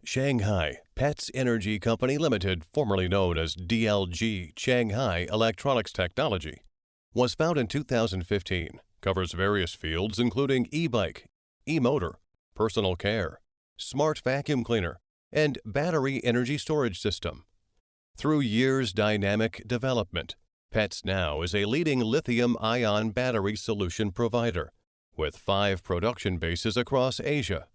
Shanghai Pytes Energy Company Limited, formerly known as DLG Shanghai Electronics Technology, was founded in 2015, covers various fields including e-bike, e-motor, personal care, smart vacuum cleaner, and battery energy storage system. Through years' dynamic development, Pytes now is a leading lithium-ion battery solution provider, with 5 production bases across Asia.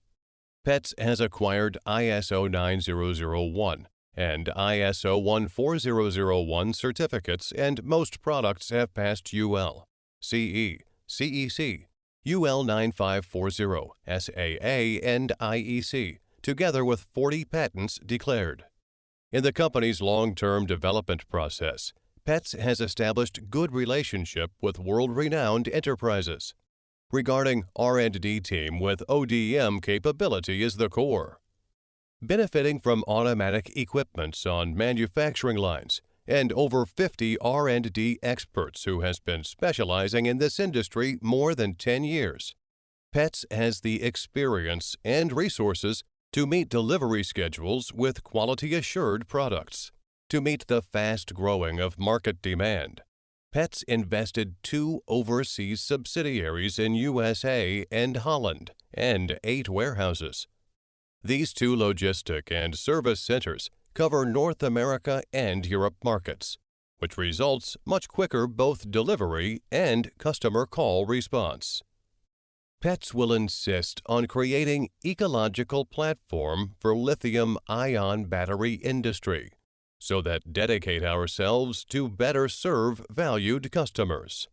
Pytes has acquired ISO 9001 and ISO 14001 certificates, and most products have passed UL, CE, CEC, UL 9540, SAA, and IEC, together with 40 patents declared. In the company's long-term development process, Pytes has established good relationship with world-renowned enterprises. Regarding R&D team with ODM capability is the core. Benefiting from automatic equipments on manufacturing lines and over 50 R&D experts who has been specializing in this industry more than 10 years, Pytes has the experience and resources to meet delivery schedules with quality-assured products. To meet the fast growing of market demand, Pytes invested 2 overseas subsidiaries in USA and Holland and 8 warehouses. These 2 logistic and service centers cover North America and Europe markets, which results much quicker both delivery and customer call response. Pytes will insist on creating ecological platform for lithium-ion battery industry, so that dedicate ourselves to better serve valued customers.